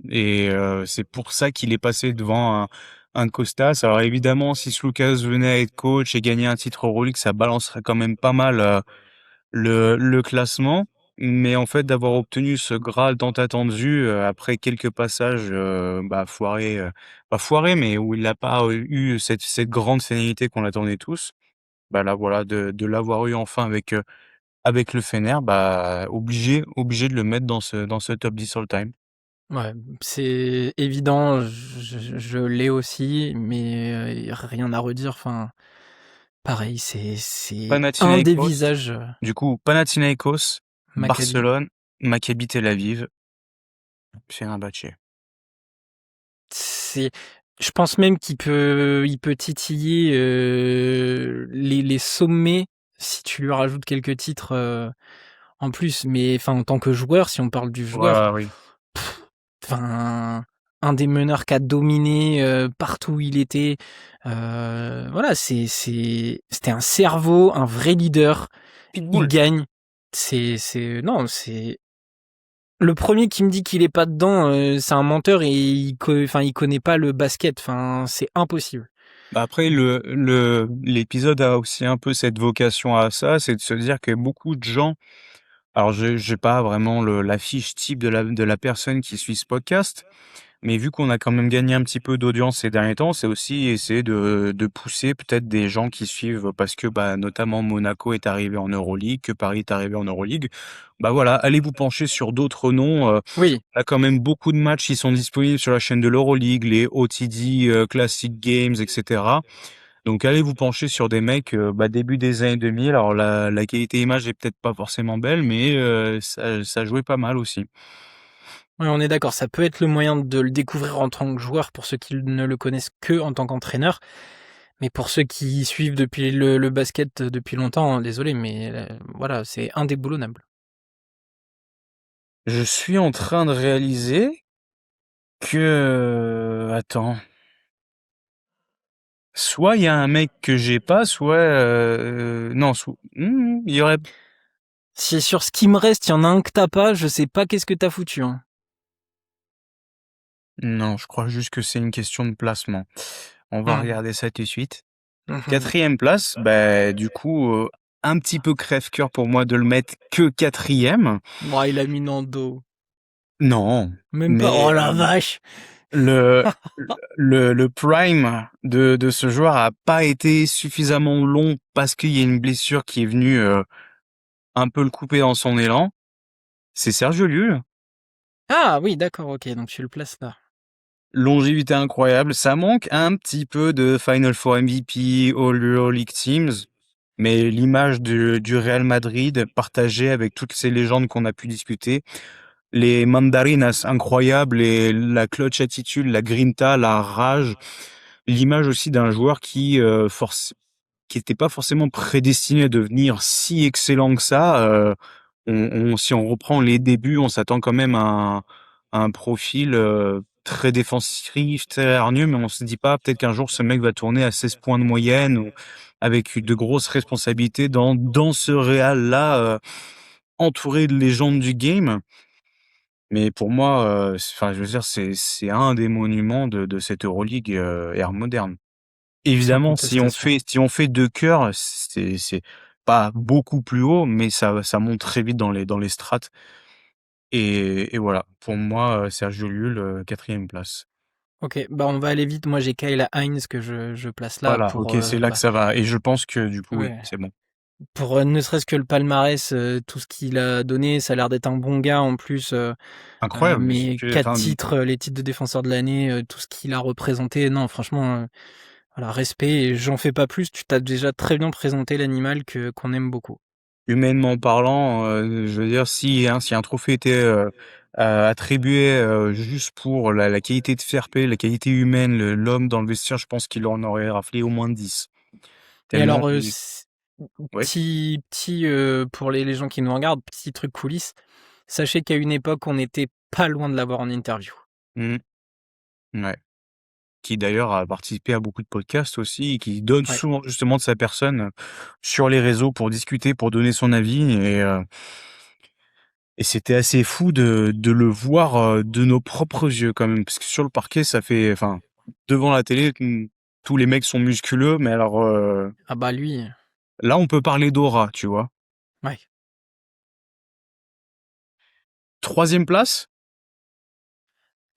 Et c'est pour ça qu'il est passé devant un Costas. Alors évidemment, si Sloukas venait à être coach et gagner un titre Euroleague, ça balancerait quand même pas mal le classement. Mais en fait, d'avoir obtenu ce Graal tant attendu après quelques passages foirés, pas foirés, mais où il n'a pas eu cette grande sérénité qu'on attendait tous, bah là voilà, de l'avoir eu enfin avec le Fener, bah obligé de le mettre dans ce top 10 all time. Ouais, c'est évident, je l'ai aussi, mais rien à redire. Enfin, pareil, c'est un des Panathinaikos, visages du coup, Panathinaikos, Maccabi. Barcelone, Maccabi Tel Aviv, Fenerbahçe. C'est, je pense même il peut titiller les sommets si tu lui rajoutes quelques titres en plus. Mais enfin, en tant que joueur, si on parle du joueur, Ouais, oui. enfin. un des meneurs qui a dominé partout où il était. Voilà, c'était un cerveau, un vrai leader. Il Pitbull. gagne. Non, c'est le premier qui me dit qu'il est pas dedans, c'est un menteur et il connaît pas le basket. Enfin, c'est impossible. Bah, après, l'épisode a aussi un peu cette vocation à ça, c'est de se dire que beaucoup de gens, alors j'ai pas vraiment la fiche type de la personne qui suit ce podcast, mais vu qu'on a quand même gagné un petit peu d'audience ces derniers temps, c'est aussi essayer de pousser peut-être des gens qui suivent parce que, bah, notamment Monaco est arrivé en Euroleague, que Paris est arrivé en Euroleague. Bah, voilà, allez vous pencher sur d'autres noms, Oui. on a quand même beaucoup de matchs qui sont disponibles sur la chaîne de l'Euroleague, les OTD, Classic Games et cetera. Donc allez vous pencher sur des mecs, bah, début des années 2000. Alors la qualité image est peut-être pas forcément belle, mais ça jouait pas mal aussi. Ouais, on est d'accord, ça peut être le moyen de le découvrir en tant que joueur pour ceux qui ne le connaissent que en tant qu'entraîneur. Mais pour ceux qui suivent depuis le basket depuis longtemps, désolé, mais voilà, c'est indéboulonnable. Je suis en train de réaliser que, attends, soit il y a un mec que j'ai pas, soit, non, il y aurait Si sur ce qui me reste, il y en a un que t'as pas, je sais pas qu'est-ce que t'as foutu. Hein. non, je crois juste que c'est une question de placement. On va Hum, regarder ça tout de suite. hum. 4e place, bah, du coup, un petit peu crève-cœur pour moi de le mettre que 4e. Bon, il a mis Nando. Non, Même pas. Oh mais la vache. le le prime de ce joueur a pas été suffisamment long parce qu'il y a une blessure qui est venue, un peu le couper dans son élan. C'est Sergio Llull. Ah oui, d'accord, ok, donc tu le places là. Longévité incroyable. Ça manque un petit peu de Final Four MVP, All EuroLeague Teams, mais l'image du Real Madrid partagée avec toutes ces légendes qu'on a pu discuter, les mandarinas incroyables et la clutch attitude, la grinta, la rage, l'image aussi d'un joueur qui était pas forcément prédestiné à devenir si excellent que ça. Si on reprend les débuts, on s'attend quand même à un profil très défensif, très hargneux, mais on se dit pas peut-être qu'un jour ce mec va tourner à 16 points de moyenne ou avec de grosses responsabilités dans ce Real-là, entouré de légendes du game. Mais pour moi, enfin, je veux dire, c'est un des monuments de cette Euroleague ère moderne. Sans Évidemment, contestation. si on fait 2 cœurs, c'est pas beaucoup plus haut, mais ça monte très vite dans les strates et voilà. Pour moi, Sergio Llull, 4e place. Ok, bah on va aller vite. Moi j'ai Kyle Hines que je place là Voilà, OK, c'est là que ça va et je pense que du coup, oui, ouais, c'est bon. pour ne serait-ce que le palmarès, tout ce qu'il a donné, ça a l'air d'être un bon gars en plus. Incroyable, Mais tu quatre enfin, titres, les titres de défenseur de l'année, tout ce qu'il a représenté, non, franchement, voilà, respect. Et j'en fais pas plus. Tu t'as déjà très bien présenté l'animal que qu'on aime beaucoup. humainement parlant, je veux dire si un trophée était, attribué, juste pour la qualité de fair play, la qualité humaine, l'homme dans le vestiaire, je pense qu'il en aurait raflé au moins 10. Et Tellement alors, il ouais. petit pour les gens qui nous regardent, petit truc coulisses. Sachez qu'à une époque, on n'était pas loin de l'avoir en interview. Mmh. Ouais. Qui d'ailleurs a participé à beaucoup de podcasts aussi et qui donne Ouais. souvent justement de sa personne, sur les réseaux pour discuter, pour donner son avis et c'était assez fou de le voir, de nos propres yeux quand même. Parce que sur le parquet, ça fait enfin, devant la télé, tous les mecs sont musculeux, mais alors, Ah bah lui, là, on peut parler d'aura, tu vois? ouais. 3e place?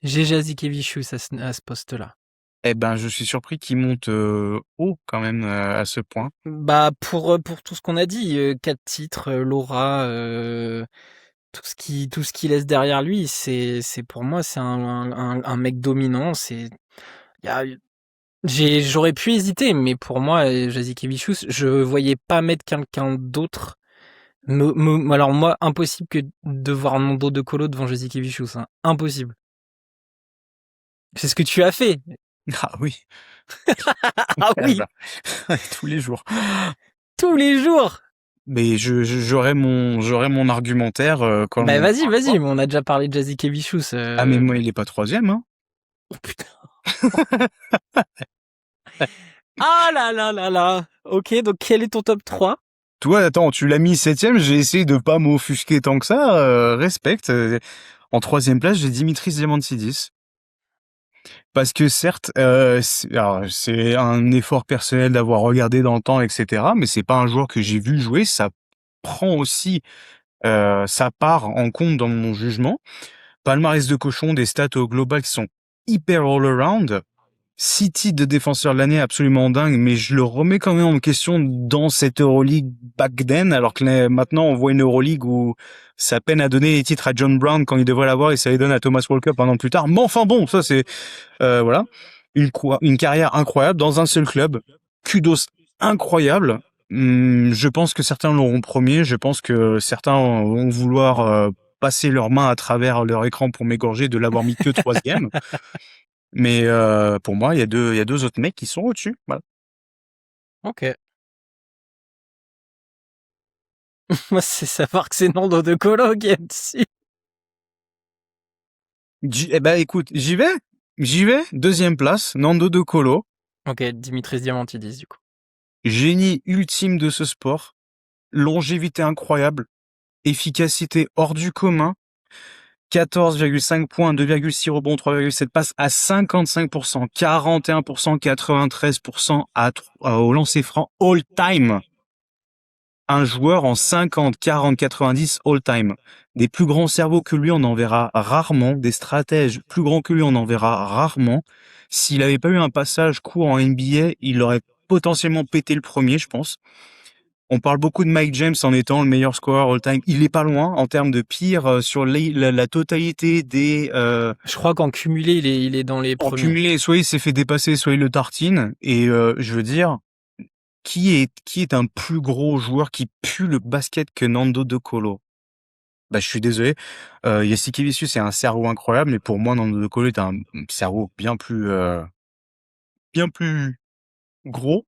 J'ai Jazikevichus à ce poste-là. Eh ben, je suis surpris qu'il monte, haut quand même, à ce point. Bah pour tout ce qu'on a dit, 4 titres, l'aura, tout ce qu'il laisse derrière lui, c'est pour moi c'est un mec dominant. C'est y a j'aurais pu hésiter, mais pour moi, Jazikevichus, je voyais pas mettre quelqu'un d'autre. Alors moi, impossible que de voir mon dos de colo devant Jazikevichus, hein. Impossible. C'est ce que tu as fait. Ah oui, Ah ah oui, bah, tous les jours. tous les jours. Mais j'aurais mon argumentaire, quand Bah on vas-y, parlera. vas-y, on a déjà parlé de Jazikevichus. Ah mais moi il est pas 3e, hein. Oh putain. Ah là là là là. Ok, donc quel est ton top 3? Toi, attends, tu l'as mis 7ème, j'ai essayé de pas m'offusquer tant que ça, respecte. En 3ème place, j'ai Dimitris Diamantidis. Parce que certes, c'est un effort personnel d'avoir regardé dans le temps, etc. Mais c'est pas un joueur que j'ai vu jouer. Ça prend aussi sa part en compte dans mon jugement. Palmarès de cochon, des stats au global qui sont hyper all-around. 6 titres de défenseur de l'année absolument dingue, mais je le remets quand même en question dans cette Euroleague back then, alors que maintenant on voit une Euroleague où ça peine à donner les titres à John Brown quand il devrait l'avoir et ça les donne à Thomas Walker un an plus tard. Mais enfin bon, ça c'est voilà, une carrière incroyable dans un seul club, kudos incroyable. Je pense que certains l'auront premier, je pense que certains vont vouloir passer leurs mains à travers leur écran pour m'égorger de l'avoir mis que 3ème. Mais pour moi, il y a deux autres mecs qui sont au-dessus. Voilà. Ok. Moi, c'est savoir que c'est Nando De Colo qui est dessus. Eh ben écoute, j'y vais. 2ème place, Nando De Colo. Ok, Dimitris Diamantidis, du coup. Génie ultime de ce sport. Longévité incroyable. Efficacité hors du commun. 14,5 points, 2,6 rebonds, 3,7 passes à 55%, 41%, 93% au lancer franc all time. Un joueur en 50, 40, 90 all-time. Des plus grands cerveaux que lui, on en verra rarement. Des stratèges plus grands que lui, on en verra rarement. S'il avait pas eu un passage court en NBA, il aurait potentiellement pété le premier, je pense. On parle beaucoup de Mike James en étant le meilleur scoreur all-time. Il est pas loin en termes de pire sur la totalité des... Je crois qu'en cumulé, il est dans les en premiers. cumulé, soit il s'est fait dépasser, soit il le tartine. Et je veux dire, qui est un plus gros joueur qui pue le basket que Nando De Colo? Bah, je suis désolé. Jassikevicius c'est un cerveau incroyable, mais pour moi, Nando De Colo est un cerveau bien plus gros.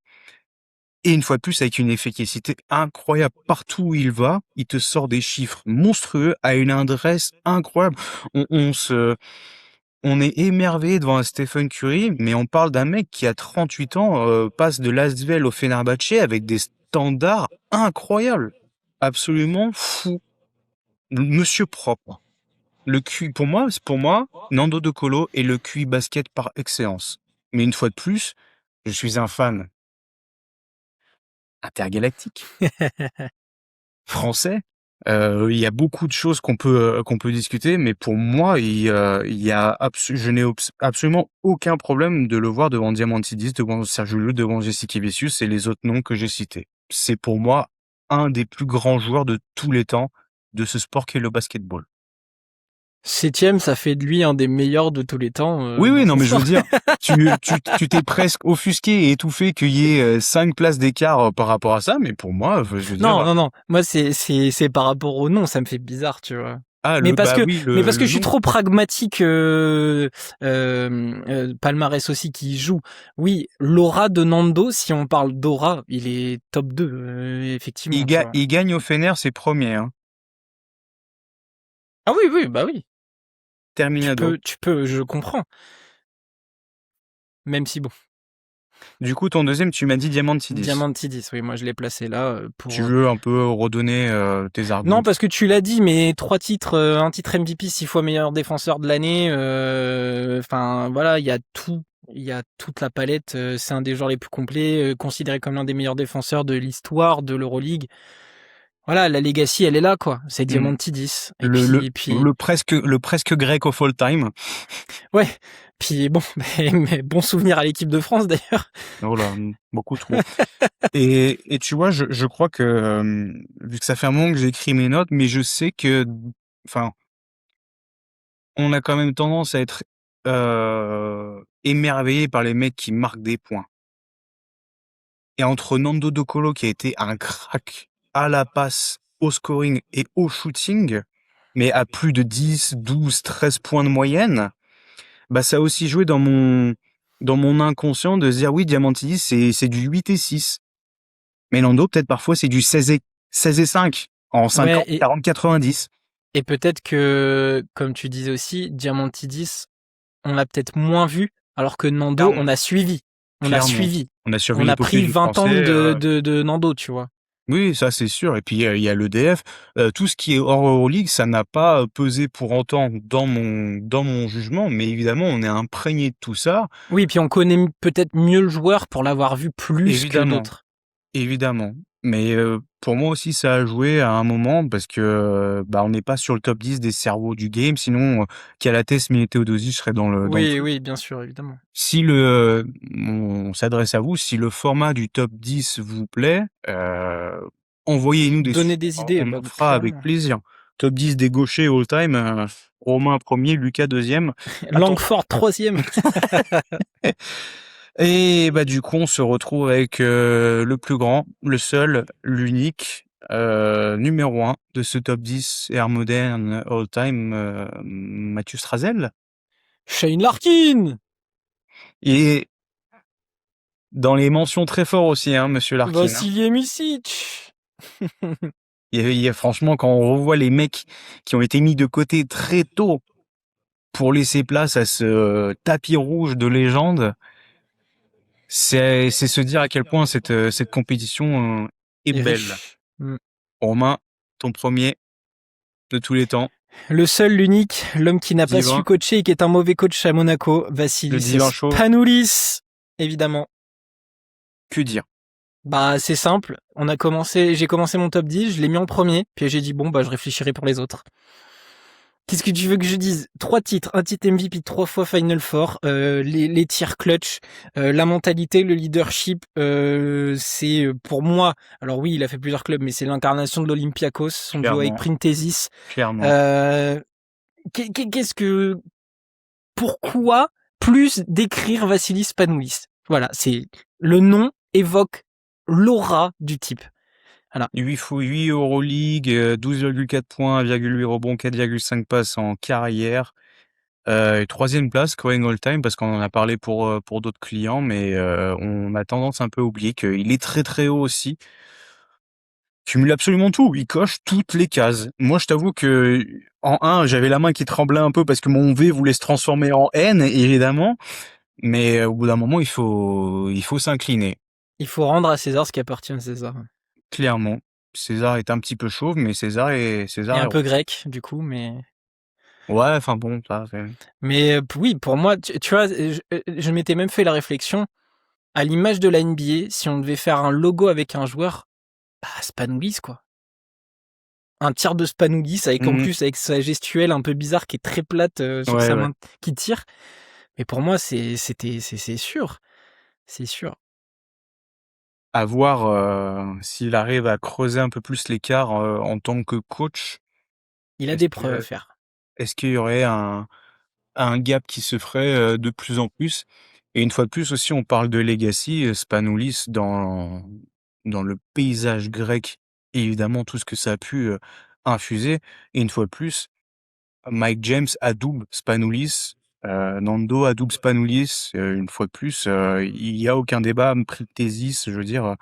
Et une fois de plus, avec une efficacité incroyable. Partout où il va, il te sort des chiffres monstrueux à une adresse incroyable. On est émerveillé devant un Stephen Curry, mais on parle d'un mec qui a 38 ans, passe de l'Asvel au Fenerbahçe avec des standards incroyables. Absolument fou. Monsieur propre. Le QI, pour moi, Nando De Colo est le QI basket par excellence. Mais une fois de plus, je suis un fan intergalactique, français. Il y a beaucoup de choses qu'on peut discuter, mais pour moi, je n'ai absolument aucun problème de le voir devant Diamantidis, devant Sergio Llull, devant Jassikevicius et les autres noms que j'ai cités. C'est pour moi un des plus grands joueurs de tous les temps de ce sport qu'est le basketball. 7ème, ça fait de lui un des meilleurs de tous les temps. Oui, Dans non, ce mais je sport. veux dire, tu t'es presque offusqué et étouffé qu'il y ait 5 places d'écart par rapport à ça, mais pour moi, je veux dire, Non. Moi, c'est par rapport au nom, ça me fait bizarre, tu vois. bah oui, Mais parce que le je suis nom. trop pragmatique, Palmarès aussi qui joue. Oui, l'aura de Nando, si on parle d'aura, il est top 2, effectivement, tu vois. Il gagne au Fener ses premiers, hein. Ah oui, bah oui. Terminado. Je comprends. Même si bon, Du coup, ton deuxième, tu m'as dit Diamantidis. Diamantidis, oui, moi je l'ai placé là Tu pour. veux un peu redonner tes Non, arguments. parce que tu l'as dit, mais 3 titres, un titre MVP, 6 fois meilleur défenseur de l'année. Enfin, voilà, il y a tout. Il y a toute la palette. C'est un des joueurs les plus complets, considéré comme l'un des meilleurs défenseurs de l'histoire de l'Euroleague. Voilà, la legacy, elle est là, quoi. C'est Hmm. Diamantidis. Et puis, Le presque grec of all time. ouais. Puis bon, mais bon souvenir à l'équipe de France d'ailleurs. Oh là, beaucoup trop. Et tu vois, je crois que, vu que ça fait un moment que j'ai écrit mes notes, mais je sais que, enfin, on a quand même tendance à être émerveillé par les mecs qui marquent des points. Et entre Nando De Colo qui a été un crack à la passe, au scoring et au shooting, mais à plus de 10, 12, 13 points de moyenne, bah ça a aussi joué dans mon inconscient de se dire oui, Diamantidis c'est du 8 et 6. Mais Nando peut-être parfois c'est du 16 et 5 en 50, Ouais, et, 40, 90. et peut-être que, comme tu disais aussi, Diamantidis on l'a peut-être moins vu, alors que Nando, Clairement, on a suivi. On a clairement. suivi. On a On survécu a l'épopée pris du 20 ans français, de Nando, tu vois. oui, ça c'est sûr et puis, il y a l'EDF. Tout ce qui est hors Euroleague, ça n'a pas pesé pour autant dans mon jugement, mais évidemment, on est imprégné de tout ça. Oui, puis on connaît peut-être mieux le joueur pour l'avoir vu plus que Évidemment, d'autres. évidemment. Mais, pour moi aussi, ça a joué à un moment parce que, bah, on n'est pas sur le top 10 des cerveaux du game, sinon, Calathes, Millet Teodosic serait dans le Oui, truc. oui, bien sûr, évidemment. Si on s'adresse à vous, si le format du top 10 vous plaît, envoyez-nous des Donner suggestions, des idées, on bah en fera avec clairement. plaisir. Top 10 des gauchers all time, Romain 1er, Lucas 2e. Attends. Langford troisième. Et bah, du coup, on se retrouve avec, le plus grand, le seul, l'unique, numéro 1 de ce top 10 ère moderne all time, Mathieu Strazel. Shane Larkin. Et dans les mentions très fort aussi, hein, monsieur Larkin, hein. Vassili Micic. Il y a franchement, quand on revoit les mecs qui ont été mis de côté très tôt pour laisser place à ce tapis rouge de légende, c'est se dire à quel point cette compétition, est Et belle. riche. Mm. Romain, ton premier de tous les temps, Le seul, l'unique, l'homme qui n'a pas su divin, coacher et qui est un mauvais coach à Monaco, le Vassilis divin chauve, Spanoulis, évidemment. que dire? Bah, c'est simple. J'ai commencé mon top 10, je l'ai mis en premier, puis j'ai dit bon, bah, je réfléchirai pour les autres. Qu'est-ce que tu veux que je dise? 3 titres, un titre MVP, 3 fois Final Four, les tirs clutch, la mentalité, le leadership, c'est pour moi. Alors oui, il a fait plusieurs clubs, mais c'est l'incarnation de l'Olympiakos, son duo avec Clairement, Printezis. clairement. Euh, qu'est-ce que, pourquoi plus décrire Vassilis Spanoulis? Voilà, c'est le nom évoque l'aura du type. Voilà. 8 Euroleague, 12,4 points, 1,8 rebonds, 4,5 passes en carrière. Et 3e place, scoring all time, parce qu'on en a parlé pour d'autres clients, mais on a tendance un peu à oublier qu'il est très, très haut aussi. Cumule absolument tout, il coche toutes les cases. Moi, je t'avoue que en 1, j'avais la main qui tremblait un peu parce que mon V voulait se transformer en N, évidemment, mais au bout d'un moment, il faut s'incliner, Il faut rendre à César ce qui appartient à César. clairement. César est un petit peu chauve, mais Et César est un peu rond. grec, du coup, mais... Ouais, enfin bon, ça, c'est Mais oui, pour moi, tu vois, je m'étais même fait la réflexion, à l'image de la NBA, si on devait faire un logo avec un joueur, bah, Spanoulis, quoi. Un tir de Spanoulis, avec en mmh plus, avec sa gestuelle un peu bizarre qui est très plate sur ouais, sa ouais. main qui tire. Mais pour moi, c'est sûr. C'est sûr. À voir, s'il arrive à creuser un peu plus l'écart, en tant que coach. Il a Est-ce des preuves à que faire. est-ce qu'il y aurait un gap qui se ferait, de plus en plus? Et une fois de plus aussi, on parle de legacy, Spanoulis dans le paysage grec, et évidemment tout ce que ça a pu, infuser. Et une fois de plus, Mike James adoube Spanoulis, Nando adoube Spanoulis, une fois de plus, il y a aucun débat, Pritesis, je veux dire,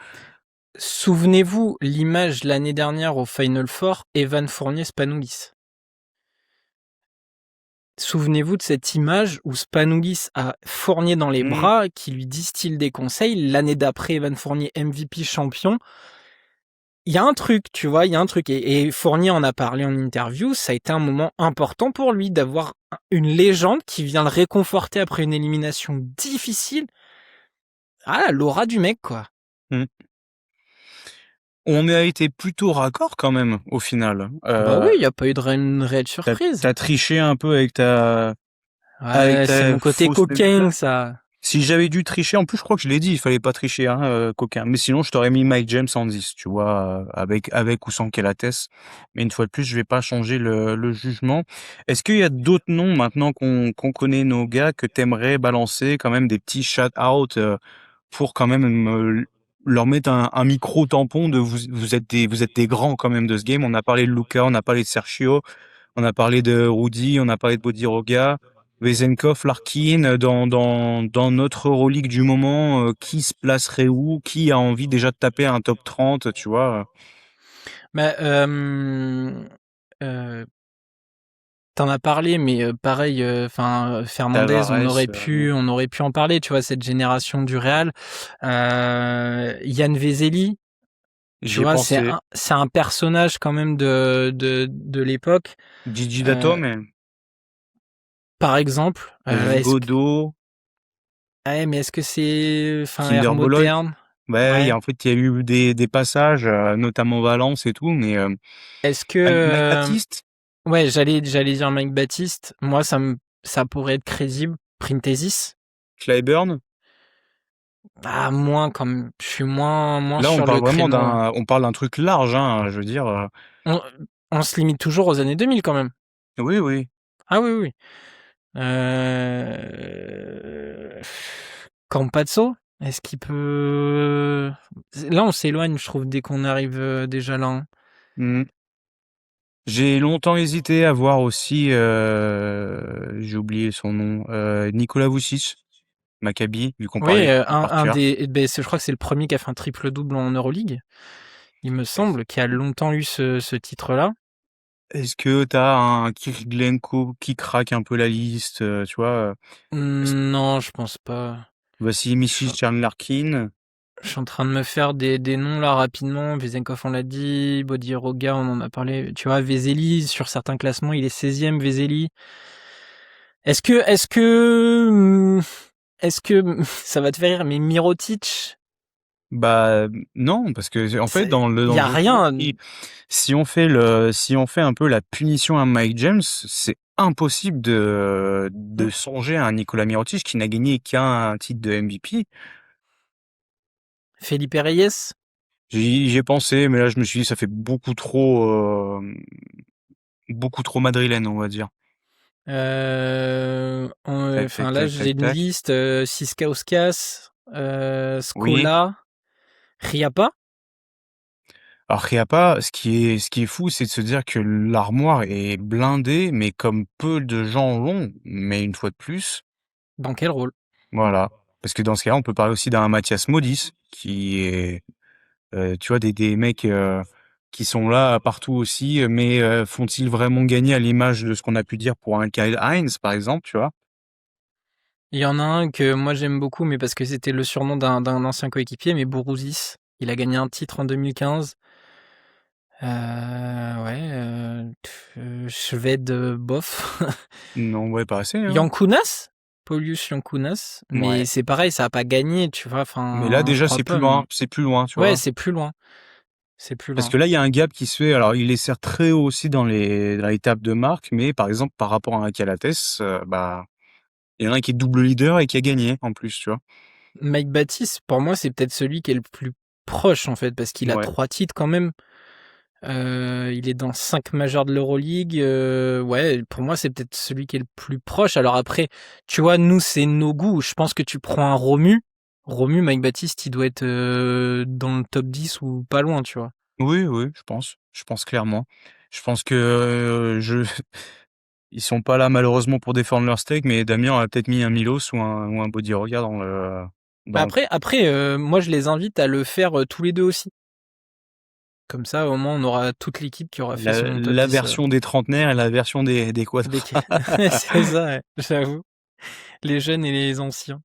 Souvenez-vous, l'image l'année dernière au Final Four, Evan Fournier-Spanoulis. Souvenez-vous de cette image où Spanoulis a Fournier dans les mmh, bras, qui lui distille des conseils. L'année d'après, Evan Fournier MVP champion. Il y a un truc, tu vois, il y a un truc. Et Fournier en a parlé en interview, ça a été un moment important pour lui d'avoir une légende qui vient le réconforter après une élimination difficile. Ah, l'aura du mec, quoi. mmh. On a été plutôt raccord quand même, au final. Bah oui, il n'y a pas eu une réelle Tu surprise. as triché un peu avec Ouais, c'est ta mon côté fausse coquin, méthode. ça. Si j'avais dû tricher, en plus, je crois que je l'ai dit, il fallait pas tricher, hein, coquin. Mais sinon, je t'aurais mis Mike James en 10, tu vois, avec ou sans Kelates. Mais une fois de plus, je vais pas changer le jugement. Est-ce qu'il y a d'autres noms maintenant qu'on connaît nos gars que t'aimerais balancer quand même des petits shout-out pour quand même leur mettre un micro tampon de vous êtes des grands quand même de ce game. On a parlé de Luka, on a parlé de Sergio, on a parlé de Rudy, on a parlé de Bodiroga, Vezenkov, Larkin, dans notre Euroleague du moment, qui se placerait où? Qui a envie déjà de taper un top 30, tu vois? Mais, euh, t'en as parlé, mais pareil, enfin Fernandez, Tavares, on aurait pu en parler, tu vois, cette génération du Real. Yann Vezeli, tu j'y ai vois, pensé. c'est un personnage quand même de l'époque. Gigi Dato, Euh, mais Par exemple, Rigaudot, ouais, mais est-ce que c'est, enfin, ère Kinder Bolloy. moderne? Ouais, Ouais. en fait, il y a eu des passages, notamment Valence et tout, mais Est-ce que, Mike Baptiste, ouais, j'allais dire Mike Baptiste. Moi, ça pourrait être crédible. Printesis. Clyburn. Ah, moins comme, je suis moins Là, on sur parle le vraiment créneau. on parle d'un truc large, hein, je veux dire. On, on se limite toujours aux années 2000 quand même. Oui, oui. Ah oui, oui. Euh... Campazzo, est-ce qu'il peut... Là, on s'éloigne, je trouve, dès qu'on arrive déjà là, hein. Hmm. J'ai longtemps hésité à voir aussi, j'ai oublié son nom, Nicolas Vucic, Maccabi, vu qu'on Oui, parlait de un Parker. des... Ben, je crois que c'est le premier qui a fait un triple-double en Euroleague. Il me semble, qui a longtemps eu ce titre-là. Est-ce que t'as un Kirilenko qui craque un peu la liste, tu vois? Non, je pense pas. Voici Je, Mrs. Larkin. je suis en train de me faire des noms là rapidement. Vezenkov, on l'a dit. Bodiroga, on en a parlé. Tu vois, Vezeli, sur certains classements, il est 16e, Vezeli. Est-ce que, est-ce que, est-ce que, ça va te faire rire, mais Mirotic, Bah, non, parce que en fait, il dans y a le jeu de mots, rien. si on fait un peu la punition à Mike James, c'est impossible de songer à un Nikola Mirotic qui n'a gagné qu'un titre de MVP. Felipe Reyes, J'y ai pensé, mais là, je me suis dit, ça fait beaucoup trop madrilène, on va dire. Tac, tac, enfin là, tac, j'ai tac, une tac. liste, Siskauskas, Oui. Scola, Riapa. Alors, Riapa, ce qui est fou, c'est de se dire que l'armoire est blindée, mais comme peu de gens l'ont. Mais une fois de plus, Dans quel rôle? voilà. Parce que dans ce cas-là, on peut parler aussi d'un Mathias Modis, qui est, tu vois, des mecs qui sont là partout aussi, mais font-ils vraiment gagner à l'image de ce qu'on a pu dire pour un Kyle Hines, par exemple, tu vois? Il y en a un que moi j'aime beaucoup, mais parce que c'était le surnom d'un ancien coéquipier, mais Bourouzis. Il a gagné un titre en 2015. Ouais, Shved, bof. Non, ouais, pas assez, hein. Yankunas? Paulius Yankunas. Mais Ouais. c'est pareil, ça a pas gagné, tu vois. Mais là, Enfin, je déjà, crois pas, mais. c'est plus loin, tu Ouais, vois? c'est plus loin. C'est plus Parce loin. que là, il y a un gap qui se fait. Alors, il est certes très haut aussi dans les tables de marque, mais par exemple, par rapport à un Calates, bah, il y en a un qui est double leader et qui a gagné, en plus, tu vois? Mike Baptiste, pour moi, c'est peut-être celui qui est le plus proche, en fait, parce qu'il a Ouais. 3 titres quand même. Il est dans 5 majeurs de l'Euroleague. Ouais, pour moi, c'est peut-être celui qui est le plus proche. Alors après, tu vois, nous, c'est nos goûts. Je pense que tu prends un Romu. Romu, Mike Baptiste, il doit être dans le top 10 ou pas loin, tu vois. Oui, oui, je pense. Je pense clairement. Je pense que ils sont pas là malheureusement pour défendre leur steak, mais Damien a peut-être mis un Milos ou un Bodiroga Bah dans le... après, moi, je les invite à le faire tous les deux aussi. Comme ça, au moins, on aura toute l'équipe qui aura fait son top La 10. version des trentenaires et la version des Dès quadras. que- C'est ça, ouais, j'avoue. Les jeunes et les anciens.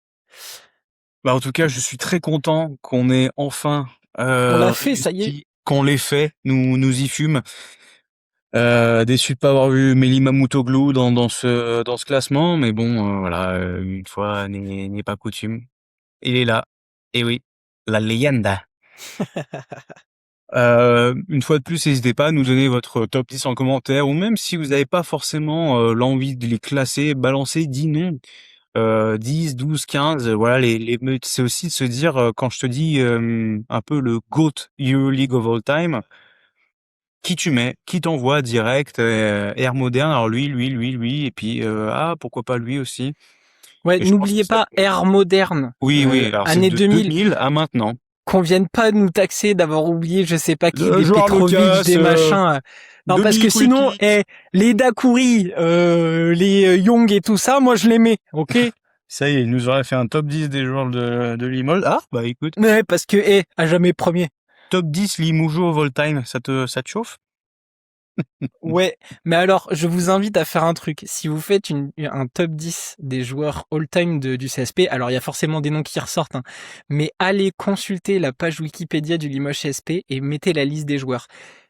Bah, en tout cas, je suis très content qu'on ait enfin On l'a fait, ça y est. réussi, qu'on l'ait fait. Nous y fûmes. Déçu de pas avoir vu Mélie Mamoutoglu dans ce classement, mais bon, voilà, une fois n'est pas coutume. Il est là. Et oui, la leyenda. Une fois de plus, n'hésitez pas à nous donner votre top 10 en commentaire, ou même si vous n'avez pas forcément l'envie de les classer, balancez 10 noms, 10, 12, 15, voilà, c'est aussi de se dire, quand je te dis un peu le GOAT EuroLeague of all time, qui tu mets, qui t'envoie direct, Air moderne, alors lui, et puis, ah, pourquoi pas lui aussi. Ouais, Et je pense que n'oubliez ça pas, peut... ère moderne, Oui, oui, alors c'est année de 2000, 2000 à maintenant. qu'on vienne pas nous taxer d'avoir oublié, je sais pas qui, Le des joueur Petrovic, Lucas, des machins. Non, parce que Dominique sinon, Wilkins. les Dakuri, les Young et tout ça, moi je les mets, ok? Ça y est, il nous aurait fait un top 10 des joueurs de Limoges. Ah, bah écoute, Ouais, parce que, à jamais premier. top 10 Limougeau of all time, ça te chauffe? Ouais, mais alors, je vous invite à faire un truc. Si vous faites un top 10 des joueurs all-time du CSP, alors il y a forcément des noms qui ressortent, hein, mais allez consulter la page Wikipédia du Limoges CSP et mettez la liste des joueurs.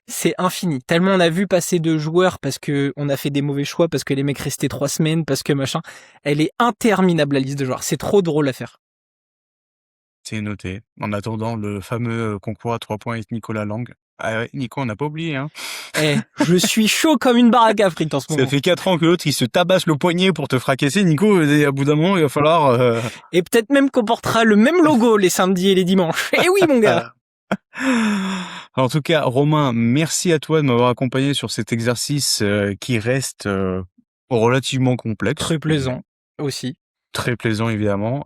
C'est infini. Tellement on a vu passer de joueurs parce que on a fait des mauvais choix, parce que les mecs restaient 3 semaines, parce que machin. Elle est interminable, la liste de joueurs. C'est trop drôle à faire. C'est noté. En attendant le fameux concours à 3 points avec Nicolas Lang. Ah ouais, Nico, on n'a pas oublié, hein. Eh, je suis chaud comme une baraque à frites en ce Ça moment. fait 4 ans que l'autre, il se tabasse le poignet pour te fracasser, Nico. Et à bout d'un moment, il va falloir... Et peut-être même qu'on portera le même logo les samedis et les dimanches. Eh oui, mon gars. En tout cas, Romain, merci à toi de m'avoir accompagné sur cet exercice qui reste relativement complexe. Très plaisant aussi. Très plaisant, évidemment.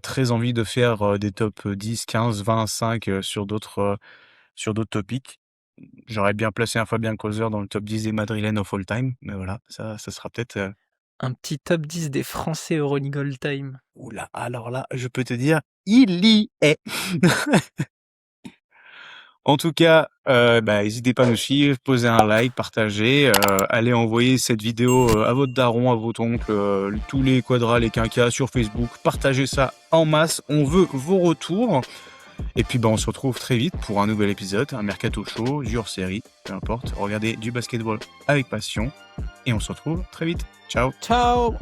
Très envie de faire des top 10, 15, 20, 5 sur d'autres topics. J'aurais bien placé un Fabien Causer dans le top 10 des Madrilènes of all time, mais voilà, ça sera peut-être... Un petit top 10 des Français Euroleague All Time. Oula, alors là, je peux te dire, il y est. En tout cas, n'hésitez pas à nous suivre, poser un like, partager, allez envoyer cette vidéo à votre daron, à votre oncle, tous les quadras, les quinquas sur Facebook, partagez ça en masse, on veut vos retours. Et puis on se retrouve très vite pour un nouvel épisode, un mercato show, du hors-série, peu importe. Regardez du basketball avec passion et on se retrouve très vite. Ciao. Ciao.